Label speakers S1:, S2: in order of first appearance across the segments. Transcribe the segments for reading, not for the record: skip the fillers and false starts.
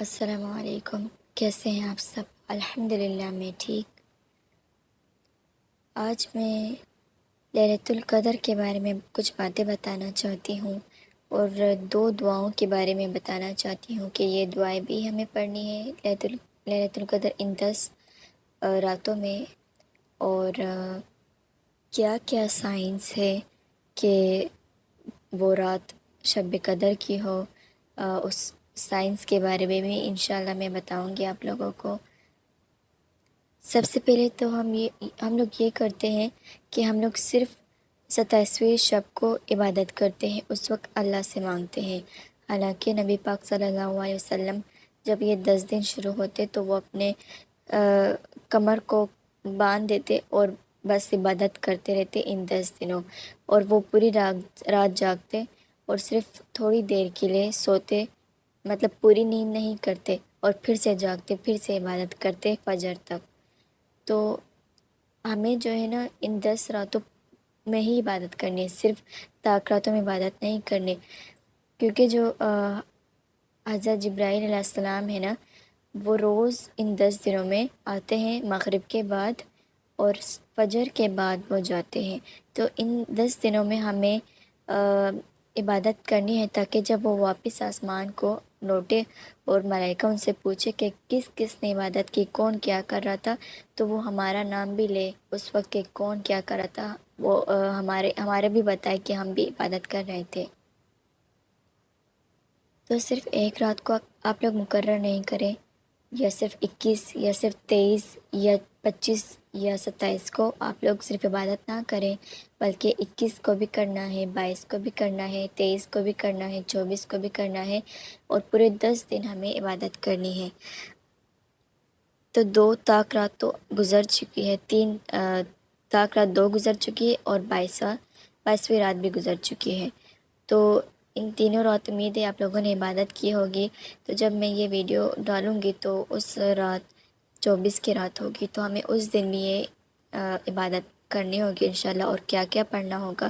S1: السلام علیکم، کیسے ہیں آپ سب؟ الحمدللہ میں ٹھیک۔ آج میں للیلۃ القدر کے بارے میں کچھ باتیں بتانا چاہتی ہوں، اور دو دعاؤں کے بارے میں بتانا چاہتی ہوں کہ یہ دعائیں بھی ہمیں پڑھنی ہے للیلۃ القدر ان 10 راتوں میں۔ اور کیا کیا سائنس ہے کہ وہ رات شب قدر کی ہو، اس سائنس کے بارے میں بھی انشاءاللہ میں بتاؤں گی آپ لوگوں کو۔ سب سے پہلے تو ہم لوگ یہ کرتے ہیں کہ ہم لوگ صرف 27ویں شب کو عبادت کرتے ہیں، اس وقت اللہ سے مانگتے ہیں۔ حالانکہ نبی پاک صلی اللہ علیہ وسلم جب یہ 10 دن شروع ہوتے تو وہ اپنے کمر کو باندھ دیتے اور بس عبادت کرتے رہتے ان 10 دنوں، اور وہ پوری رات جاگتے اور صرف تھوڑی دیر کے لیے سوتے، مطلب پوری نیند نہیں کرتے، اور پھر سے جاگتے، پھر سے عبادت کرتے فجر تک۔ تو ہمیں جو ہے نا ان 10 راتوں میں ہی عبادت کرنی ہے، صرف طاق راتوں میں عبادت نہیں کرنی، کیونکہ جو حضرت جبرائیل علیہ السلام ہے نا، وہ روز ان 10 دنوں میں آتے ہیں، مغرب کے بعد اور فجر کے بعد وہ جاتے ہیں۔ تو ان 10 دنوں میں ہمیں عبادت کرنی ہے، تاکہ جب وہ واپس آسمان کو لوٹے اور ملائکہ ان سے پوچھے کہ کس کس نے عبادت کی، کون کیا کر رہا تھا، تو وہ ہمارا نام بھی لے اس وقت کہ کون کیا کر رہا تھا، وہ ہمارے بھی بتائے کہ ہم بھی عبادت کر رہے تھے۔ تو صرف ایک رات کو آپ لوگ مقرر نہیں کریں، یا صرف 21 یا صرف 23 یا 25 یا 27 کو آپ لوگ صرف عبادت نہ کریں، بلکہ 21 کو بھی کرنا ہے، 22 کو بھی کرنا ہے، 23 کو بھی کرنا ہے، 24 کو بھی کرنا ہے، اور پورے 10 دن ہمیں عبادت کرنی ہے۔ تو 2 طاق رات تو گزر چکی ہے، 3 طاق رات 2 گزر چکی ہے، اور 22ویں رات بھی گزر چکی ہے۔ تو ان تینوں رات امید ہے آپ لوگوں نے عبادت کی ہوگی۔ تو جب میں یہ ویڈیو ڈالوں گی تو اس رات 24 کی رات ہوگی، تو ہمیں اس دن بھی یہ عبادت کرنی ہوگی انشاءاللہ، اور کیا کیا پڑھنا ہوگا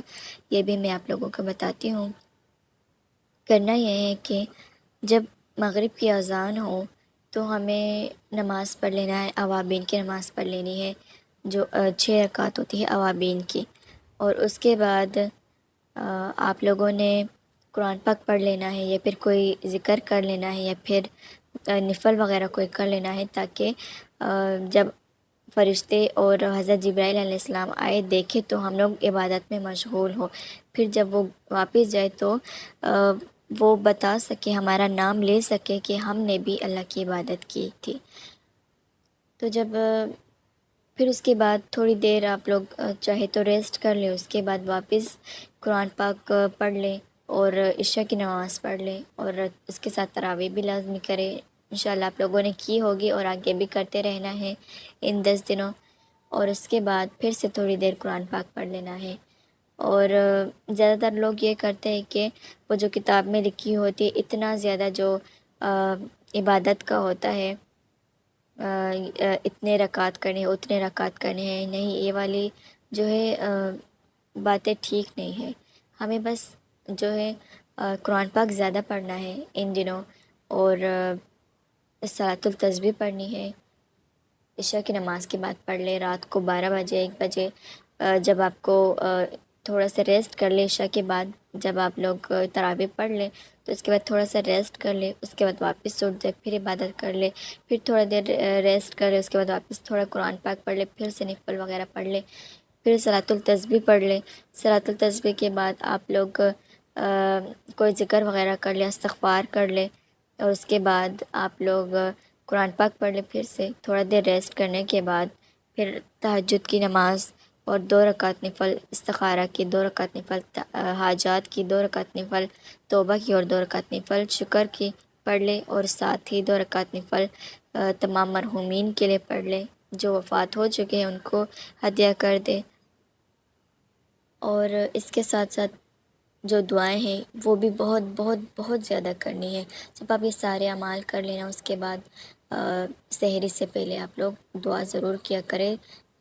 S1: یہ بھی میں آپ لوگوں کو بتاتی ہوں۔ کرنا یہ ہے کہ جب مغرب کی اذان ہو تو ہمیں نماز پڑھ لینا ہے، اوابین کی نماز پڑھ لینی ہے، جو 6 رکعت ہوتی ہے اوابین کی، اور اس کے بعد آپ لوگوں نے قرآن پاک پڑھ لینا ہے، یا پھر کوئی ذکر کر لینا ہے، یا پھر نفل وغیرہ کوئی کر لینا ہے، تاکہ جب فرشتے اور حضرت جبرائیل علیہ السلام آئے دیکھے تو ہم لوگ عبادت میں مشغول ہو، پھر جب وہ واپس جائے تو وہ بتا سکے، ہمارا نام لے سکے کہ ہم نے بھی اللہ کی عبادت کی تھی۔ تو جب پھر اس کے بعد تھوڑی دیر آپ لوگ چاہے تو ریسٹ کر لیں، اس کے بعد واپس قرآن پاک پڑھ لیں اور عشاء کی نماز پڑھ لیں، اور اس کے ساتھ تراویح بھی لازمی کریں۔ انشاءاللہ آپ لوگوں نے کی ہوگی اور آگے بھی کرتے رہنا ہے ان 10 دنوں، اور اس کے بعد پھر سے تھوڑی دیر قرآن پاک پڑھ لینا ہے۔ اور زیادہ تر لوگ یہ کرتے ہیں کہ وہ جو کتاب میں لکھی ہوتی ہے اتنا زیادہ جو عبادت کا ہوتا ہے، اتنے رکعت کرنے ہیں، اتنے رکعت کرنے ہیں، نہیں، یہ والی جو ہے باتیں ٹھیک نہیں ہے۔ ہمیں بس جو ہے قرآن پاک زیادہ پڑھنا ہے ان دنوں، اور صلاۃ التسبیح پڑھنی ہے، عشاء کی نماز کے بعد پڑھ لے، رات کو 12 بجے 1 بجے جب آپ کو تھوڑا سا ریسٹ کر لے، عشاء کے بعد جب آپ لوگ تراویح پڑھ لیں تو اس کے بعد تھوڑا سا ریسٹ کر لے، اس کے بعد واپس اٹھ جائے، پھر عبادت کر لے، پھر تھوڑا دیر ریسٹ کر لے، اس کے بعد واپس تھوڑا قرآن پاک پڑھ لے، پھر سے نفل وغیرہ پڑھ لے، پھر صلاۃ التسبیح پڑھ لے۔ صلاۃ التسبیح کے بعد آپ لوگ کوئی ذکر وغیرہ کر لے، استغفار کر لے، اور اس کے بعد آپ لوگ قرآن پاک پڑھ لے، پھر سے تھوڑا دیر ریسٹ کرنے کے بعد پھر تہجد کی نماز اور 2 رکعت نفل، استخارہ کی 2 رکعت نفل، حاجات کی 2 رکعت نفل، توبہ کی اور 2 رکعت نفل، شکر کی پڑھ لے، اور ساتھ ہی 2 رکعت نفل تمام مرحومین کے لیے پڑھ لے، جو وفات ہو چکے ہیں ان کو ہدیہ کر دے۔ اور اس کے ساتھ ساتھ جو دعائیں ہیں وہ بھی بہت بہت بہت زیادہ کرنی ہے۔ جب آپ یہ سارے اعمال کر لینا، اس کے بعد سحری سے پہلے آپ لوگ دعا ضرور کیا کریں،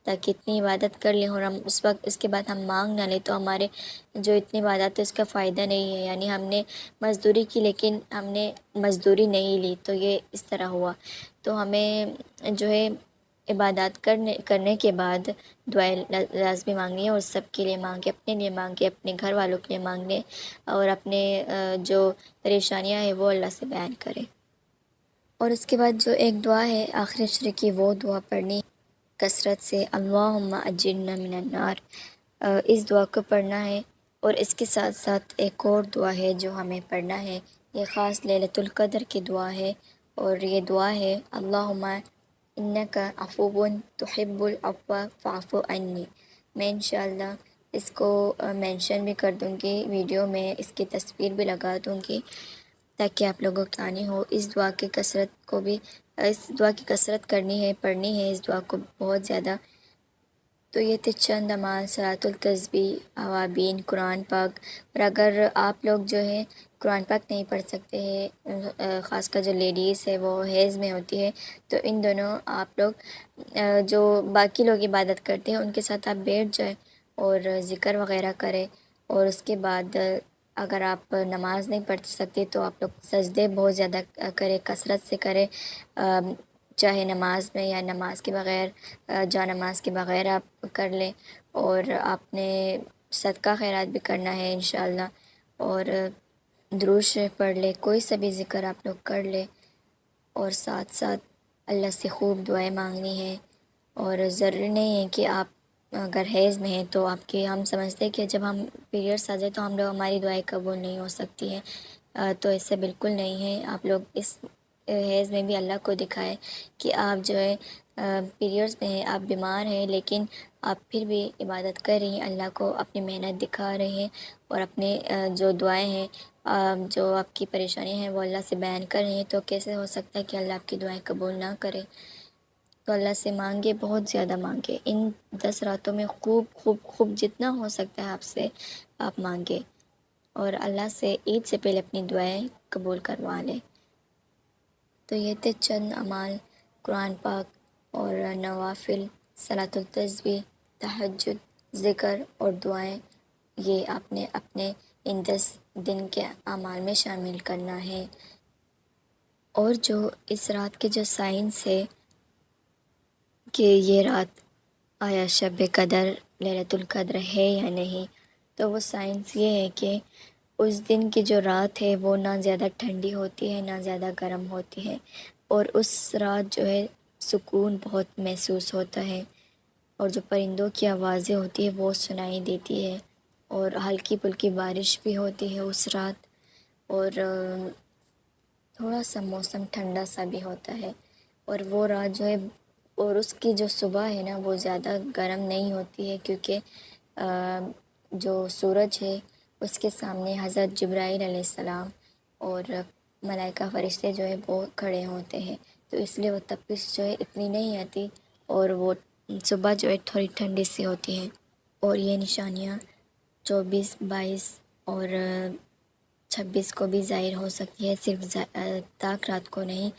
S1: تاکہ اتنی عبادت کر لیں اور ہم اس کے بعد ہم مانگ نہ لیں تو ہمارے جو اتنی عبادت ہے اس کا فائدہ نہیں ہے. یعنی ہم نے مزدوری کی لیکن ہم نے مزدوری نہیں لی، تو یہ اس طرح ہوا. تو ہمیں جو ہے عبادات کرنے کے بعد دعائیں لازمی مانگنی ہے، اور سب کے لیے مانگے، اپنے لیے مانگے، اپنے گھر والوں کے لیے مانگنے، اور اپنے جو پریشانیاں ہیں وہ اللہ سے بیان کرے. اور اس کے بعد جو ایک دعا ہے آخر عشر کی، وہ دعا پڑھنی کثرت سے، اللہم اجرنا من النار. اس دعا کو پڑھنا ہے. اور اس کے ساتھ ساتھ ایک اور دعا ہے جو ہمیں پڑھنا ہے، یہ خاص لیلۃ القدر کی دعا ہے. اور یہ دعا ہے اللہم انک عفو تحب العفو فاعف عنی. میں انشاءاللہ اس کو مینشن بھی کر دوں گی ویڈیو میں، اس کی تصویر بھی لگا دوں گی تاکہ آپ لوگوں کو آسانی ہو. اس دعا کی کثرت کرنی ہے، پڑھنی ہے اس دعا کو بہت زیادہ. تو یہ تھے چند اعمال، صلاۃ التسبیح، اوابین، قرآن پاک. اور اگر آپ لوگ جو ہے قرآن پاک نہیں پڑھ سکتے ہیں، خاص کر جو لیڈیز ہے وہ حیض میں ہوتی ہے، تو ان دونوں آپ لوگ جو باقی لوگ عبادت کرتے ہیں ان کے ساتھ آپ بیٹھ جائیں اور ذکر وغیرہ کریں. اور اس کے بعد اگر آپ نماز نہیں پڑھ سکتے تو آپ لوگ سجدے بہت زیادہ کریں، کثرت سے کریں، چاہے نماز میں یا نماز کے بغیر، جا نماز کے بغیر آپ کر لیں. اور آپ نے صدقہ خیرات بھی کرنا ہے انشاءاللہ. اور درود شریف پڑھ لے، کوئی سا بھی ذکر آپ لوگ کر لے، اور ساتھ ساتھ اللہ سے خوب دعائیں مانگنی ہے. اور ضروری نہیں ہے کہ آپ اگر حیض میں ہیں تو آپ کے، ہم سمجھتے ہیں کہ جب ہم پیریڈس آ جائے تو ہماری دعائیں قبول نہیں ہو سکتی ہیں، تو ایسا بالکل نہیں ہے. آپ لوگ اس حیض میں بھی اللہ کو دکھائے کہ آپ جو ہے پیریڈس میں ہیں، آپ بیمار ہیں، لیکن آپ پھر بھی عبادت کر رہی ہیں، اللہ کو اپنی محنت دکھا رہے ہیں، اور اپنے جو دعائیں ہیں، جو آپ کی پریشانی ہیں وہ اللہ سے بیان کر رہی ہیں. تو کیسے ہو سکتا ہے کہ اللہ آپ کی دعائیں قبول نہ کرے؟ تو اللہ سے مانگے، بہت زیادہ مانگے. ان 10 راتوں میں خوب خوب خوب جتنا ہو سکتا ہے آپ سے آپ مانگے، اور اللہ سے عید سے پہلے اپنی دعائیں قبول کروا لیں. تو یہ تھے چند اعمال، قرآن پاک اور نوافل، صلاۃ التسبیح، تہجد، ذکر اور دعائیں. یہ آپ نے اپنے ان 10 دن کے اعمال میں شامل کرنا ہے. اور جو اس رات کے جو سائنس ہے کہ یہ رات آیا شب قدر لیلۃ القدر ہے یا نہیں، تو وہ سائنس یہ ہے کہ اس دن کی جو رات ہے وہ نہ زیادہ ٹھنڈی ہوتی ہے نہ زیادہ گرم ہوتی ہے، اور اس رات جو ہے سکون بہت محسوس ہوتا ہے، اور جو پرندوں کی آوازیں ہوتی ہے وہ سنائی دیتی ہے، اور ہلکی پھلکی بارش بھی ہوتی ہے اس رات، اور تھوڑا سا موسم ٹھنڈا سا بھی ہوتا ہے. اور وہ رات جو ہے، اور اس کی جو صبح ہے نا وہ زیادہ گرم نہیں ہوتی ہے، کیونکہ جو سورج ہے اس کے سامنے حضرت جبرائیل علیہ السلام اور ملائکہ فرشتے جو ہے وہ کھڑے ہوتے ہیں، تو اس لیے وہ تپش جو ہے اتنی نہیں آتی، اور وہ صبح جو ہے تھوڑی ٹھنڈی سی ہوتی ہے. اور یہ نشانیاں 24، 22 اور 26 کو بھی ظاہر ہو سکتی ہے، صرف طاق رات کو نہیں،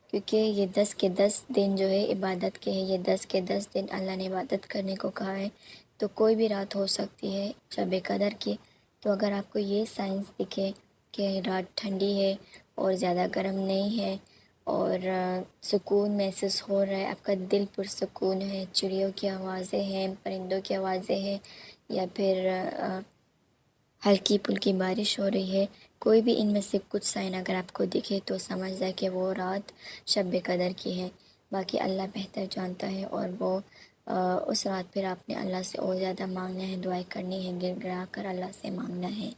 S1: کیونکہ یہ 10 کے 10 دن جو ہے عبادت کے ہیں. یہ 10 کے 10 دن اللہ نے عبادت کرنے کو کہا ہے، تو کوئی بھی رات ہو سکتی ہے شب قدر کی. تو اگر آپ کو یہ سائنس دکھے کہ رات ٹھنڈی ہے اور زیادہ گرم نہیں ہے، اور سکون محسوس ہو رہا ہے، آپ کا دل پرسکون ہے، چڑیوں کی آوازیں ہیں، پرندوں کی آوازیں ہیں، یا پھر ہلکی پھلکی بارش ہو رہی ہے، کوئی بھی ان میں سے کچھ سائن اگر آپ کو دکھے تو سمجھ جائے کہ وہ رات شب قدر کی ہے. باقی اللہ بہتر جانتا ہے، اور وہ اس رات پھر آپ نے اللہ سے اور زیادہ مانگنا ہے، دعائیں کرنی ہے، گر گرا کر اللہ سے مانگنا ہے.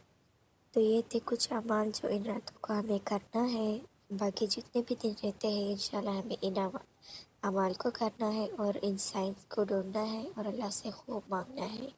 S1: تو یہ تھے کچھ اعمال جو ان راتوں کا ہمیں کرنا ہے. باقی جتنے بھی دن رہتے ہیں انشاءاللہ ہمیں ان اعمال کو کرنا ہے، اور ان سائنس کو ڈھونڈنا ہے، اور اللہ سے خوب مانگنا ہے.